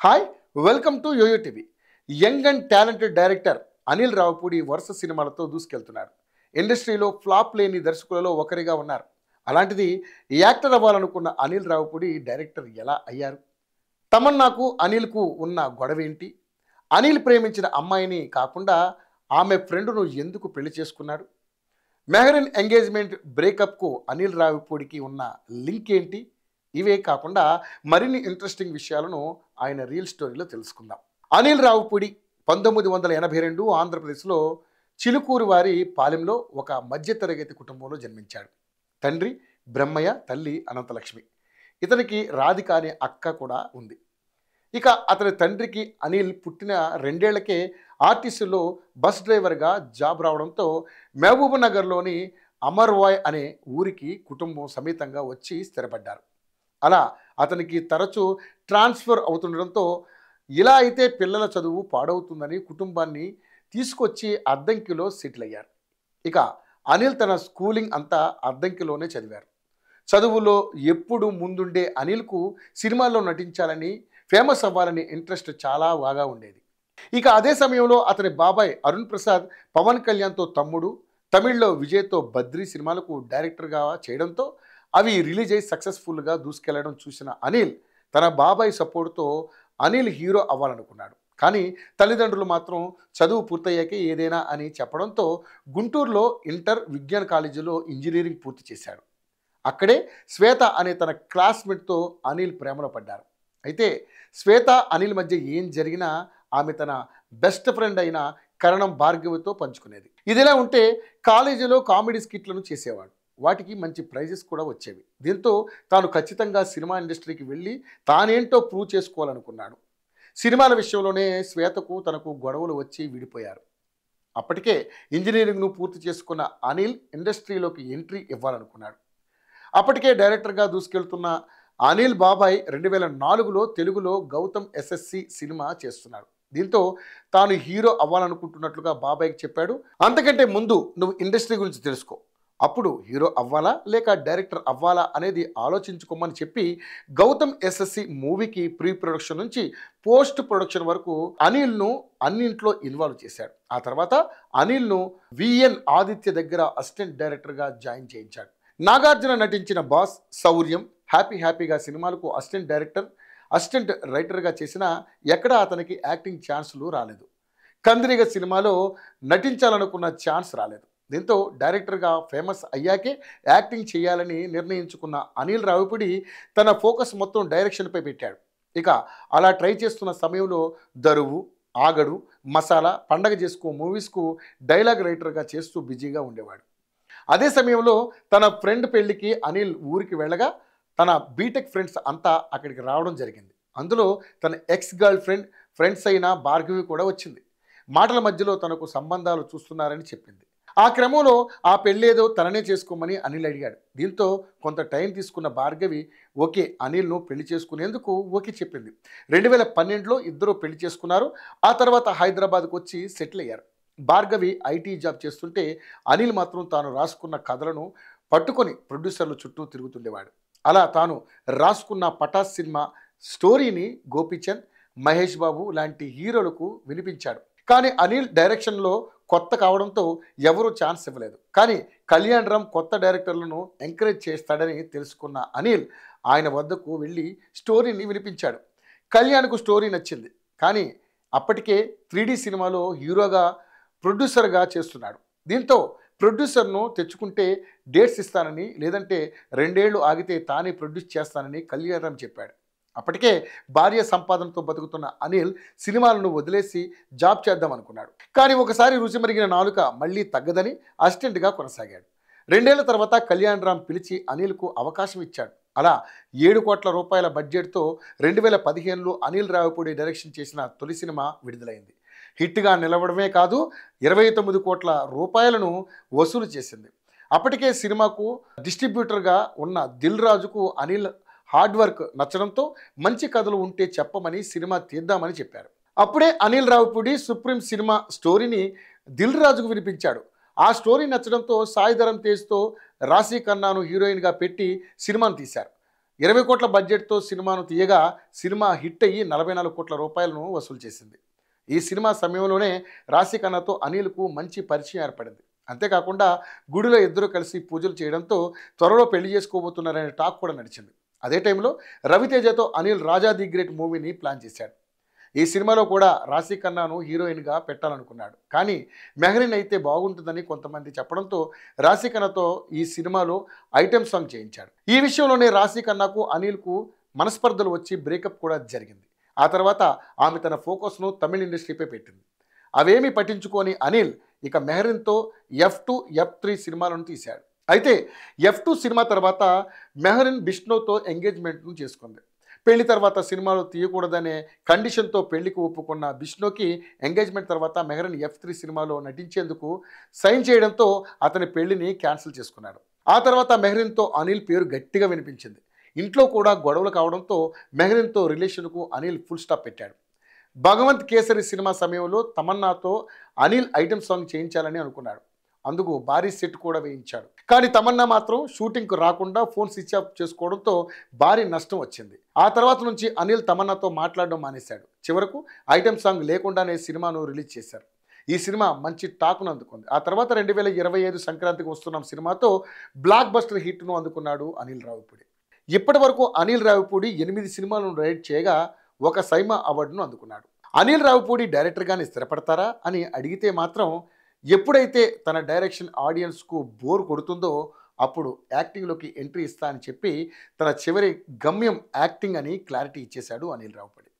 Hi, welcome to YoYo TV. Young and talented director Anil Ravipudi వరుస సినిమాలతో దూసుకెళ్తున్నారు. ఇండస్ట్రీలో ఫ్లాప్ లేని దర్శకులలో ఒకరిగా ఉన్నారు. అలాంటిది యాక్టర్ అవ్వాలనుకున్న అనిల్ రావిపూడి డైరెక్టర్ ఎలా అయ్యారు? తమన్నాకు అనిల్కు ఉన్న గొడవ ఏంటి? అనిల్ ప్రేమించిన అమ్మాయిని కాకుండా ఆమె ఫ్రెండ్ను ఎందుకు పెళ్లి చేసుకున్నాడు? మెహరిన్ ఎంగేజ్మెంట్ బ్రేకప్కు అనిల్ రావిపూడికి ఉన్న లింక్ ఏంటి? ఇవే కాకుండా మరిన్ని ఇంట్రెస్టింగ్ విషయాలను ఆయన రియల్ స్టోరీలో తెలుసుకుందాం. అనిల్ రావిపూడి 1982 ఆంధ్రప్రదేశ్లో చిలుకూరు వారి పాలెంలో ఒక మధ్యతరగతి కుటుంబంలో జన్మించాడు. తండ్రి బ్రహ్మయ్య, తల్లి అనంతలక్ష్మి. ఇతనికి రాధిక అనే అక్క కూడా ఉంది. ఇక అతని తండ్రికి అనిల్ పుట్టిన 2 ఏళ్లకే ఆర్టీసీలో బస్ డ్రైవర్గా జాబ్ రావడంతో మహబూబ్ నగర్లోని అమర్వాయ్ అనే ఊరికి కుటుంబం సమేతంగా వచ్చి స్థిరపడ్డారు. అలా అతనికి తరచూ ట్రాన్స్ఫర్ అవుతుండడంతో ఇలా అయితే పిల్లల చదువు పాడవుతుందని కుటుంబాన్ని తీసుకొచ్చి అద్దంకిలో సెటిల్ అయ్యారు. ఇక అనిల్ తన స్కూలింగ్ అంతా అద్దంకిలోనే చదివారు. చదువులో ఎప్పుడు ముందుండే అనిల్కు సినిమాల్లో నటించాలని, ఫేమస్ అవ్వాలని ఇంట్రెస్ట్ చాలా బాగా ఉండేది. ఇక అదే సమయంలో అతని బాబాయ్ అరుణ్ ప్రసాద్ పవన్ కళ్యాణ్తో తమ్ముడు, తమిళ్లో విజయ్తో బద్రీ సినిమాలకు డైరెక్టర్గా చేయడంతో అవి రిలీజ్ అయ్యి సక్సెస్ఫుల్గా దూసుకెళ్లడం చూసిన అనిల్ తన బాబాయ్ సపోర్ట్తో అనిల్ హీరో అవ్వాలనుకున్నాడు. కానీ తల్లిదండ్రులు మాత్రం చదువు పూర్తయ్యాకే ఏదైనా అని చెప్పడంతో గుంటూరులో ఇంటర్ విజ్ఞాన్ కాలేజీలో ఇంజనీరింగ్ పూర్తి చేశాడు. అక్కడే శ్వేత అనే తన క్లాస్మేట్తో అనిల్ ప్రేమలో పడ్డారు. అయితే శ్వేత అనిల్ మధ్య ఏం జరిగినా ఆమె తన బెస్ట్ ఫ్రెండ్ అయిన కరణం భార్గవితో పంచుకునేది. ఇదిలా ఉంటే కాలేజీలో కామెడీ స్కిట్లను చేసేవాడు. వాటికి మంచి ప్రైజెస్ కూడా వచ్చేవి. దీంతో తాను ఖచ్చితంగా సినిమా ఇండస్ట్రీకి వెళ్ళి తానేంటో ప్రూవ్ చేసుకోవాలనుకున్నాడు. సినిమాల విషయంలోనే శ్వేతకు తనకు గొడవలు వచ్చి విడిపోయారు. అప్పటికే ఇంజనీరింగ్ను పూర్తి చేసుకున్న అనిల్ ఇండస్ట్రీలోకి ఎంట్రీ ఇవ్వాలనుకున్నాడు. అప్పటికే డైరెక్టర్గా దూసుకెళ్తున్న అనిల్ బాబాయ్ 2004లో తెలుగులో గౌతమ్ ఎస్ఎస్సి సినిమా చేస్తున్నాడు. దీంతో తాను హీరో అవ్వాలనుకుంటున్నట్లుగా బాబాయ్కి చెప్పాడు. అంతకంటే ముందు నువ్వు ఇండస్ట్రీ గురించి తెలుసుకో, అప్పుడు హీరో అవ్వాలా లేక డైరెక్టర్ అవ్వాలా అనేది ఆలోచించుకోమని చెప్పి గౌతమ్ ఎస్ఎస్సి మూవీకి ప్రీ ప్రొడక్షన్ నుంచి పోస్ట్ ప్రొడక్షన్ వరకు అనిల్ను అన్నింట్లో ఇన్వాల్వ్ చేశాడు. ఆ తర్వాత అనిల్ను విఎన్ ఆదిత్య దగ్గర అసిస్టెంట్ డైరెక్టర్గా జాయిన్ చేయించాడు. నాగార్జున నటించిన బాస్, శౌర్యం, హ్యాపీగా సినిమాలకు అసిస్టెంట్ డైరెక్టర్, అసిస్టెంట్ రైటర్గా చేసినా ఎక్కడా అతనికి యాక్టింగ్ ఛాన్సులు రాలేదు. కందిరిగ సినిమాలో నటించాలనుకున్న ఛాన్స్ రాలేదు. దీంతో డైరెక్టర్గా ఫేమస్ అయ్యాకే యాక్టింగ్ చేయాలని నిర్ణయించుకున్న అనిల్ రావిపూడి తన ఫోకస్ మొత్తం డైరెక్షన్పై పెట్టాడు. ఇక అలా ట్రై చేస్తున్న సమయంలో దరువు, ఆగడు, మసాలా, పండగ చేసుకో మూవీస్కు డైలాగ్ రైటర్గా చేస్తూ బిజీగా ఉండేవాడు. అదే సమయంలో తన ఫ్రెండ్ పెళ్లికి అనిల్ ఊరికి వెళ్ళగా తన బీటెక్ ఫ్రెండ్స్ అంతా అక్కడికి రావడం జరిగింది. అందులో తన ఎక్స్ గర్ల్ ఫ్రెండ్స్ అయిన భార్గవి కూడా వచ్చింది. మాటల మధ్యలో తనకు సంబంధాలు చూస్తున్నారని చెప్పింది. ఆ క్రమంలో ఆ పెళ్ళేదో తననే చేసుకోమని అనిల్ అడిగాడు. దీంతో కొంత టైం తీసుకున్న భార్గవి ఓకే అనిల్ను పెళ్లి చేసుకునేందుకు ఓకే చెప్పింది. 2012లో ఇద్దరు పెళ్లి చేసుకున్నారు. ఆ తర్వాత హైదరాబాద్కు వచ్చి సెటిల్ అయ్యారు. భార్గవి ఐటీ జాబ్ చేస్తుంటే అనిల్ మాత్రం తాను రాసుకున్న కథలను పట్టుకొని ప్రొడ్యూసర్ల చుట్టూ తిరుగుతుండేవాడు. అలా తాను రాసుకున్న పటాస్ సినిమా స్టోరీని గోపీచంద్, మహేష్ బాబు లాంటి హీరోలకు వినిపించాడు. కానీ అనిల్ డైరెక్షన్లో కొత్త కావడంతో ఎవరూ ఛాన్స్ ఇవ్వలేదు. కానీ కళ్యాణ్ రామ్ కొత్త డైరెక్టర్లను ఎంకరేజ్ చేస్తాడని తెలుసుకున్న అనిల్ ఆయన వద్దకు వెళ్ళి స్టోరీని వినిపించాడు. కళ్యాణ్కు స్టోరీ నచ్చింది. కానీ అప్పటికే 3D సినిమాలో హీరోగా, ప్రొడ్యూసర్గా చేస్తున్నాడు. దీంతో ప్రొడ్యూసర్ను తెచ్చుకుంటే డేట్స్ ఇస్తానని, లేదంటే 2 ఏళ్ళు ఆగితే తానే ప్రొడ్యూస్ చేస్తానని కళ్యాణ్ రామ్ చెప్పాడు. అప్పటికే భార్య సంపాదనతో బతుకుతున్న అనిల్ సినిమాలను వదిలేసి జాబ్ చేద్దాం అనుకున్నాడు. కానీ ఒకసారి రుచి మరిగిన నాలుక మళ్ళీ తగ్గదని అసిస్టెంట్గా కొనసాగాడు. 2 ఏళ్ల తర్వాత కళ్యాణ్ రామ్ పిలిచి అనిల్కు అవకాశం ఇచ్చాడు. అలా 7 కోట్ల రూపాయల బడ్జెట్తో 2015లో అనిల్ రావిపూడి డైరెక్షన్ చేసిన తొలి సినిమా విడుదలైంది. హిట్గా నిలవడమే కాదు 29 కోట్ల రూపాయలను వసూలు చేసింది. అప్పటికే సినిమాకు డిస్ట్రిబ్యూటర్గా ఉన్న దిల్ రాజుకు అనిల్ హార్డ్ వర్క్ నచ్చడంతో మంచి కథలు ఉంటే చెప్పమని సినిమా తీద్దామని చెప్పారు. అప్పుడే అనిల్ రావిపూడి సుప్రీం సినిమా స్టోరీని దిల్ రాజుకు వినిపించాడు. ఆ స్టోరీ నచ్చడంతో సాయి ధరమ్ తేజ్తో రాశి ఖన్నాను హీరోయిన్గా పెట్టి సినిమాను తీశారు. 20 కోట్ల బడ్జెట్తో సినిమాను తీయగా సినిమా హిట్ అయ్యి 44 కోట్ల రూపాయలను వసూలు చేసింది. ఈ సినిమా సమయంలోనే రాశి ఖన్నాతో అనిల్కు మంచి పరిచయం ఏర్పడింది. అంతేకాకుండా గుడిలో ఇద్దరు కలిసి పూజలు చేయడంతో త్వరలో పెళ్లి చేసుకోబోతున్నారనే టాక్ కూడా నడిచింది. అదే టైంలో రవితేజతో అనిల్ రాజా ది గ్రేట్ మూవీని ప్లాన్ చేశాడు. ఈ సినిమాలో కూడా రాశి ఖన్నాను హీరోయిన్గా పెట్టాలనుకున్నాడు. కానీ మెహరీన్ అయితే బాగుంటుందని కొంతమంది చెప్పడంతో రాశి ఖన్నాతో ఈ సినిమాలో ఐటెం సాంగ్ చేయించాడు. ఈ విషయంలోనే రాశి ఖన్నాకు అనిల్కు మనస్పర్ధలు వచ్చి బ్రేకప్ కూడా జరిగింది. ఆ తర్వాత ఆమె తన ఫోకస్ను తమిళ ఇండస్ట్రీపై పెట్టింది. అవేమీ పట్టించుకొని అనిల్ ఇక మెహరీన్తో F2, F3 సినిమాలను తీశాడు. అయితే F2 సినిమా తర్వాత మెహరీన్ బిష్ణోతో ఎంగేజ్మెంట్ను చేసుకుంది. పెళ్లి తర్వాత సినిమాలు తీయకూడదనే కండిషన్తో పెళ్లికి ఒప్పుకున్న బిష్ణోకి ఎంగేజ్మెంట్ తర్వాత మెహరీన్ F3 సినిమాలో నటించేందుకు సైన్ చేయడంతో అతని పెళ్లిని క్యాన్సిల్ చేసుకున్నాడు. ఆ తర్వాత మెహరీన్తో అనిల్ పేరు గట్టిగా వినిపించింది. ఇంట్లో కూడా గొడవలు కావడంతో మెహరీన్తో రిలేషన్కు అనిల్ ఫుల్ స్టాప్ పెట్టాడు. భగవంత్ కేసరి సినిమా సమయంలో తమన్నాతో అనిల్ ఐటెం సాంగ్ చేయించాలని అనుకున్నాడు. అందుకు భారీ సెట్ కూడా వేయించాడు. కానీ తమన్నా మాత్రం షూటింగ్కు రాకుండా ఫోన్ స్విచ్ ఆఫ్ చేసుకోవడంతో భారీ నష్టం వచ్చింది. ఆ తర్వాత నుంచి అనిల్ తమన్నాతో మాట్లాడడం మానేశాడు. చివరకు ఐటెం సాంగ్ లేకుండానే సినిమాను రిలీజ్ చేశారు. ఈ సినిమా మంచి టాక్ను అందుకుంది. ఆ తర్వాత 2025 సంక్రాంతికి వస్తున్న సినిమాతో బ్లాక్ బస్టర్ హిట్ను అందుకున్నాడు అనిల్ రావిపూడి. ఇప్పటి వరకు అనిల్ రావిపూడి 8 సినిమాలను డైరెక్ట్ చేయగా ఒక సైమా అవార్డును అందుకున్నాడు. అనిల్ రావిపూడి డైరెక్టర్గానే స్థిరపడతారా అని అడిగితే మాత్రం ఎప్పుడైతే తన డైరెక్షన్ ఆడియన్స్కు బోర్ కొడుతుందో అప్పుడు యాక్టింగ్లోకి ఎంట్రీ ఇస్తా అని చెప్పి తన చివరి గమ్యం యాక్టింగ్ అని క్లారిటీ ఇచ్చేశాడు అనిల్ రావిపూడి.